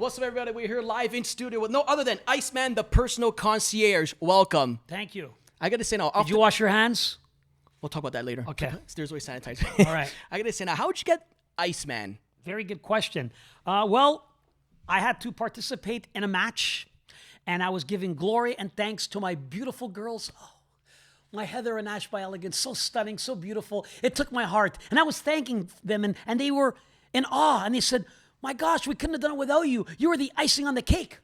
What's up, everybody? We're here live in studio with no other than Iceman, the personal concierge. Welcome. Thank you. I gotta say now. Did you wash your hands? We'll talk about that later. Okay. There's always sanitizer. All right. I gotta say now, how'd you get Iceman? Very good question. Well, I had to participate in a match, and I was giving glory and thanks to my beautiful girls. Oh, my Heather and Ash by Elegance, so stunning, so beautiful. It took my heart. And I was thanking them, and they were in awe. And they said, my gosh, we couldn't have done it without you. You were the icing on the cake.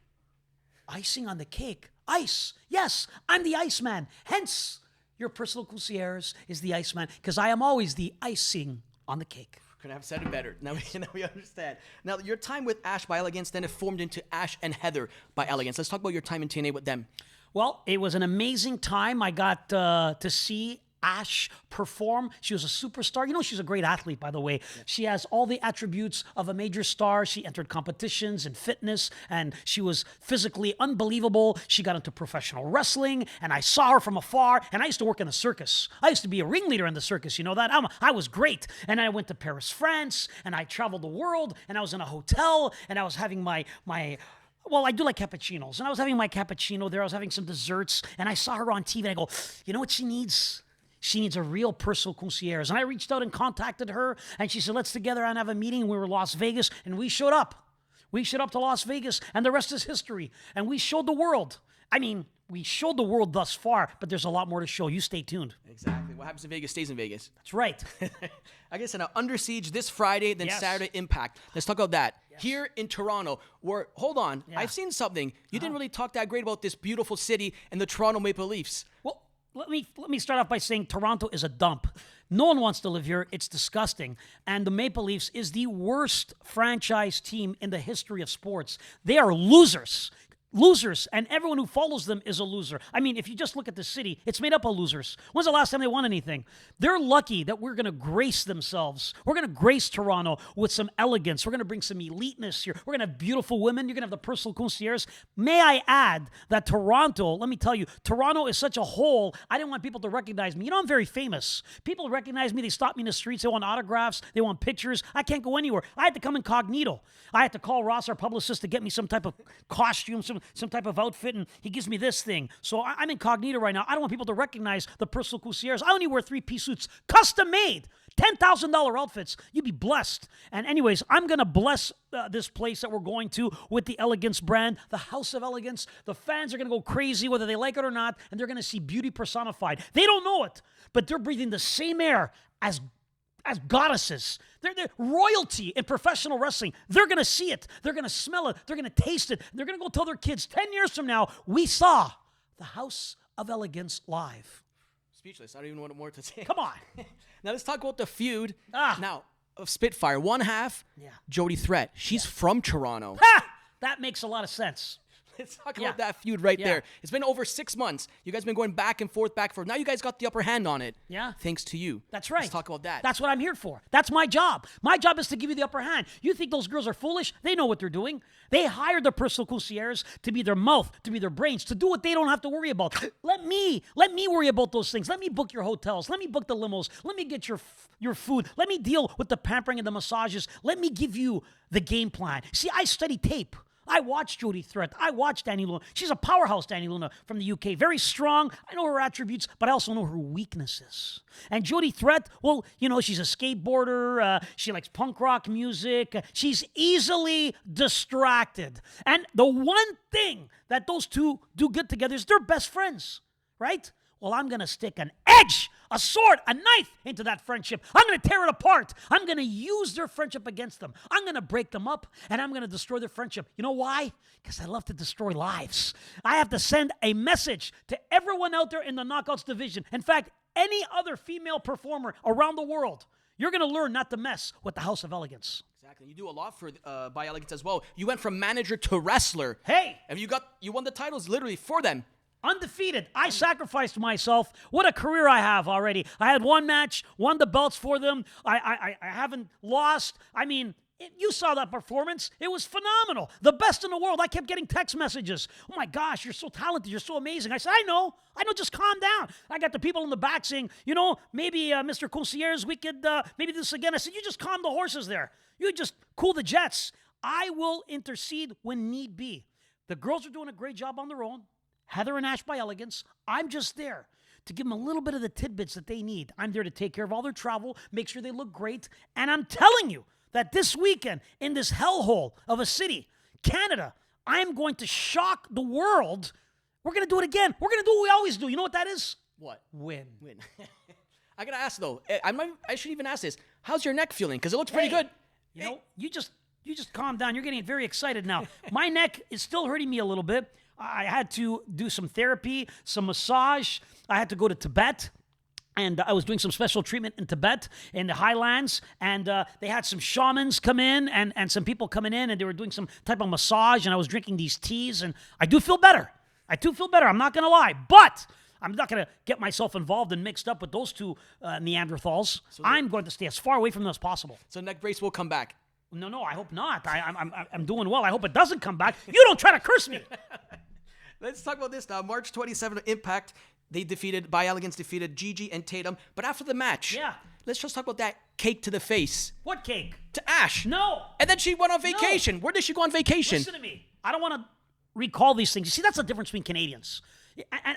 Icing on the cake? Ice. Yes, I'm the Iceman. Hence, your personal concierge is the Iceman, because I am always the icing on the cake. Couldn't have said it better. Now we understand. Now, your time with Ash by Elegance, then it formed into Ash and Heather by Elegance. Let's talk about your time in TNA with them. Well, it was an amazing time. I got to see Ash perform. She was a superstar. You know, she's a great athlete, by the way. Yeah. She has all the attributes of a major star. She entered competitions in fitness, and she was physically unbelievable. She got into professional wrestling, and I saw her from afar, and I used to work in the circus. I used to be a ringleader in the circus. You know that? I was great. And I went to Paris, France, and I traveled the world, and I was in a hotel, and I was having well, I do like cappuccinos. And I was having my cappuccino there. I was having some desserts. And I saw her on TV. And I go, you know what she needs? She needs a real personal concierge. And I reached out and contacted her. And she said, let's together and have a meeting. And we were in Las Vegas. And we showed up. We showed up to Las Vegas. And the rest is history. And we showed the world. I mean, we showed the world thus far. But there's a lot more to show. You stay tuned. Exactly. What happens in Vegas stays in Vegas. That's right. I guess now Under Siege this Friday, then Yes. Saturday Impact. Let's talk about that. Yes. Here in Toronto, where, hold on, Yeah. I've seen something. You didn't really talk that great about this beautiful city and the Toronto Maple Leafs. Well, let me start off by saying Toronto is a dump. No one wants to live here. It's disgusting. And the Maple Leafs is the worst franchise team in the history of sports. They are losers. Losers, and everyone who follows them is a loser. I mean, if you just look at the city, it's made up of losers. When's the last time they won anything? They're lucky that we're going to grace themselves. We're going to grace Toronto with some elegance. We're going to bring some eliteness here. We're going to have beautiful women. You're going to have the personal concierge. May I add that Toronto, let me tell you, Toronto is such a hole, I didn't want people to recognize me. You know, I'm very famous. People recognize me. They stop me in the streets. They want autographs. They want pictures. I can't go anywhere. I had to come incognito. I had to call Ross, our publicist, to get me some type of costume, some type of outfit, and he gives me this thing. So I'm incognito right now. I don't want people to recognize the personal concierge. I only wear 3-piece suits, custom made, $10,000 outfits. You'd be blessed. And anyways, I'm going to bless this place that we're going to with the Elegance brand, the House of Elegance. The fans are going to go crazy whether they like it or not, and they're going to see beauty personified. They don't know it, but they're breathing the same air as goddesses. They're royalty in professional wrestling. They're going to see it. They're going to smell it. They're going to taste it. They're going to go tell their kids 10 years from now, we saw the House of Elegance live. Speechless. I don't even know what more to say. Come on. Now let's talk about the feud. Ah. Now, of Spitfire. One half, Yeah. Jody Threat. She's from Toronto. Ha! That makes a lot of sense. Let's talk Yeah. about that feud right Yeah. there. It's been over 6 months. You guys been going back and forth. Now you guys got the upper hand on it. Yeah. Thanks to you. That's right. Let's talk about that. That's what I'm here for. That's my job. My job is to give you the upper hand. You think those girls are foolish? They know what they're doing. They hired the personal concierge to be their mouth, to be their brains, to do what they don't have to worry about. Let me worry about those things. Let me book your hotels. Let me book the limos. Let me get your food. Let me deal with the pampering and the massages. Let me give you the game plan. See, I study tape. I watched Jody Threat. I watched Danny Luna. She's a powerhouse, Danny Luna, from the UK. Very strong. I know her attributes, but I also know her weaknesses. And Jody Threat, well, you know, she's a skateboarder. She likes punk rock music. She's easily distracted. And the one thing that those two do good together is they're best friends, right? Well, I'm going to stick an edge, a sword, a knife into that friendship. I'm going to tear it apart. I'm going to use their friendship against them. I'm going to break them up, and I'm going to destroy their friendship. You know why? Because I love to destroy lives. I have to send a message to everyone out there in the Knockouts division. In fact, any other female performer around the world, you're going to learn not to mess with the House of Elegance. Exactly. You do a lot for by Elegance as well. You went from manager to wrestler. Hey! And you won the titles literally for them. Undefeated. I sacrificed myself. What a career I have already. I had one match, won the belts for them. I haven't lost. I mean, you saw that performance. It was phenomenal. The best in the world. I kept getting text messages. Oh my gosh, you're so talented. You're so amazing. I said, I know, just calm down. I got the people in the back saying, you know, maybe Mr. Concierge, we could maybe do this again. I said, you just calm the horses there. You just cool the jets. I will intercede when need be. The girls are doing a great job on their own. Heather and Ash by Elegance. I'm just there to give them a little bit of the tidbits that they need. I'm there to take care of all their travel, make sure they look great. And I'm telling you that this weekend, in this hellhole of a city, Canada, I'm going to shock the world. We're going to do it again. We're going to do what we always do. You know what that is? What? Win. I got to ask, though. I should even ask this. How's your neck feeling? Because it looks pretty good. You know, you just calm down. You're getting very excited now. My neck is still hurting me a little bit. I had to do some therapy, some massage. I had to go to Tibet. And I was doing some special treatment in Tibet, in the highlands, and they had some shamans come in and some people coming in, and they were doing some type of massage, and I was drinking these teas, and I do feel better. I'm not going to lie, but I'm not going to get myself involved and mixed up with those two Neanderthals. I'm going to stay as far away from them as possible. So neck brace will come back. No, I hope not. I'm doing well. I hope it doesn't come back. You don't try to curse me. Let's talk about this now. March 27th, Impact. By Elegance defeated Gigi and Tatum. But after the match, let's just talk about that cake to the face. What cake? To Ash. No. And then she went on vacation. No. Where did she go on vacation? Listen to me. I don't want to recall these things. You see, that's the difference between Canadians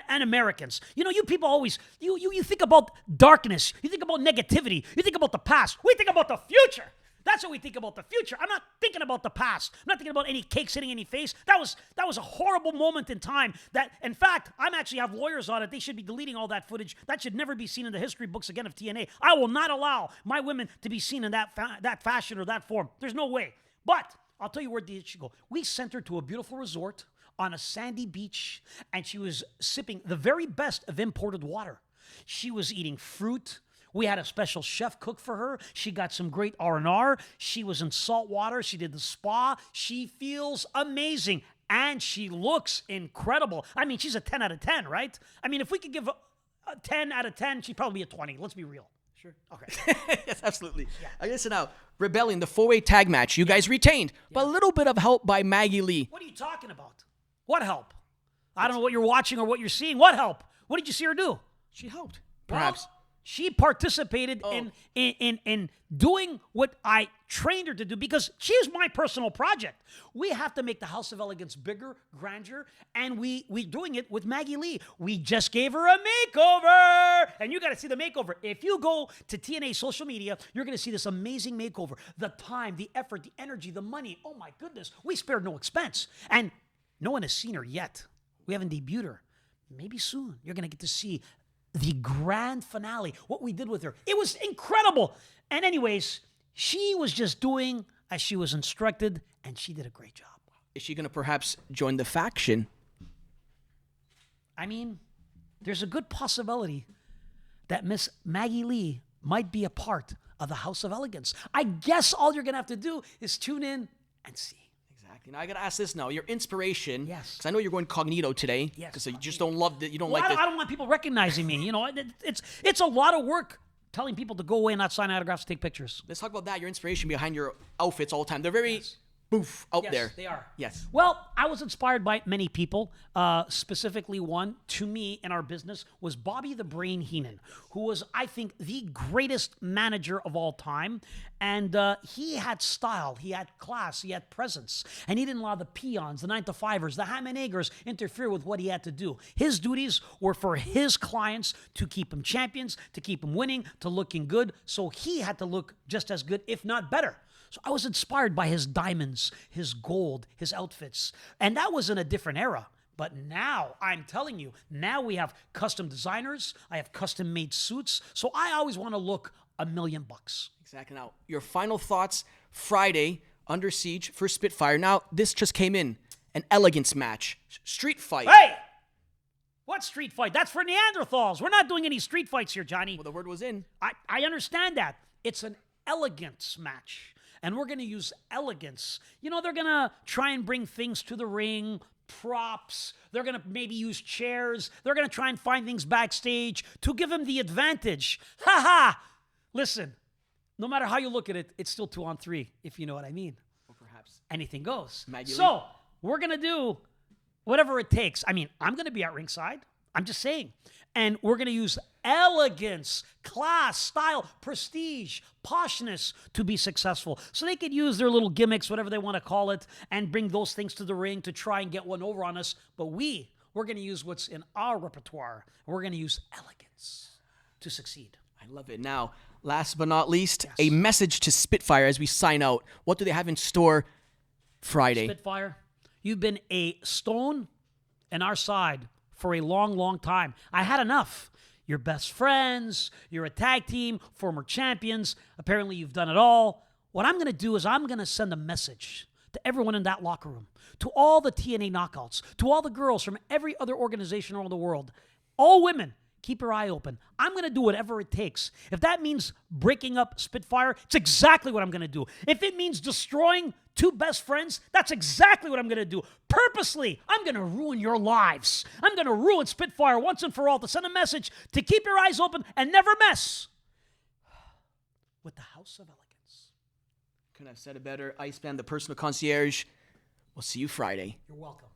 and Americans. You know, you people always, you think about darkness. You think about negativity. You think about the past. We think about the future. That's what we think about the future. I'm not thinking about the past. I'm not thinking about any cake sitting in any face. That was a horrible moment in time that, in fact, I'm actually have lawyers on it. They should be deleting all that footage. That should never be seen in the history books again of TNA. I will not allow my women to be seen in that fashion or that form. There's no way. But I'll tell you where it should go. We sent her to a beautiful resort on a sandy beach, and she was sipping the very best of imported water. She was eating fruit. We had a special chef cook for her. She got some great R&R. She was in salt water. She did the spa. She feels amazing. And she looks incredible. I mean, she's a 10 out of 10, right? I mean, if we could give a 10 out of 10, she'd probably be a 20. Let's be real. Sure. Okay. Yes, absolutely. Yeah. Listen now. Rebellion, the 4-way tag match. You guys retained, but a little bit of help by Maggie Lee. What are you talking about? What help? I don't know what you're watching or what you're seeing. What help? What did you see her do? She helped. Perhaps. Well, she participated in doing what I trained her to do because she is my personal project. We have to make the House of Elegance bigger, grander, and we're doing it with Maggie Lee. We just gave her a makeover, and you got to see the makeover. If you go to TNA social media, you're going to see this amazing makeover. The time, the effort, the energy, the money. Oh my goodness, we spared no expense, and no one has seen her yet. We haven't debuted her. Maybe soon you're going to get to see the grand finale, what we did with her. It was incredible. And anyways, she was just doing as she was instructed, and she did a great job. Is she going to perhaps join the faction? I mean, there's a good possibility that Miss Maggie Lee might be a part of the House of Elegance. I guess all you're going to have to do is tune in and see. Now I gotta ask this now. Your inspiration. Yes. Because I know you're going cognito today. Yes. Because you just don't love that. You don't well, like. I don't want people recognizing me. You know, it's a lot of work telling people to go away and not sign autographs, take pictures. Let's talk about that. Your inspiration behind your outfits all the time. They're very boof out there. Yes, they are. Yes. Well, I was inspired by many people. Specifically, one to me in our business was Bobby the Brain Heenan, who was, I think, the greatest manager of all time. And he had style, he had class, he had presence, and he didn't allow the peons, the 9-to-5ers, the ham and eggers interfere with what he had to do. His duties were for his clients to keep them champions, to keep them winning, to looking good. So he had to look just as good, if not better. So I was inspired by his diamonds, his gold, his outfits. And that was in a different era. But now, I'm telling you, now we have custom designers. I have custom made suits. So I always want to look $1 million. Exactly. Now, your final thoughts Friday, Under Siege for Spitfire. Now, this just came in. An elegance match. Street fight. Hey! What street fight? That's for Neanderthals. We're not doing any street fights here, Johnny. Well, the word was in. I understand that. It's an elegance match. And we're going to use elegance. You know, they're going to try and bring things to the ring, props. They're going to maybe use chairs. They're going to try and find things backstage to give them the advantage. Ha ha! Listen, no matter how you look at it, it's still 2-on-3, if you know what I mean. Or perhaps anything goes. Maggie So Lee. we're going to do whatever it takes. I mean, I'm going to be at ringside. I'm just saying. And we're going to use elegance, class, style, prestige, poshness to be successful. So they could use their little gimmicks, whatever they want to call it, and bring those things to the ring to try and get one over on us. But we're going to use what's in our repertoire. We're going to use elegance to succeed. I love it. Now, last but not least, a message to Spitfire as we sign out. What do they have in store Friday? Spitfire, you've been a stone in our side for a long, long time. I had enough. You're best friends. You're a tag team, former champions. Apparently, you've done it all. What I'm going to do is I'm going to send a message to everyone in that locker room, to all the TNA knockouts, to all the girls from every other organization around the world, all women. Keep your eye open. I'm going to do whatever it takes. If that means breaking up Spitfire, it's exactly what I'm going to do. If it means destroying two best friends, that's exactly what I'm going to do. Purposely, I'm going to ruin your lives. I'm going to ruin Spitfire once and for all to send a message to keep your eyes open and never mess with the House of Elegance. Couldn't have said it better. Iceman, the personal concierge. We'll see you Friday. You're welcome.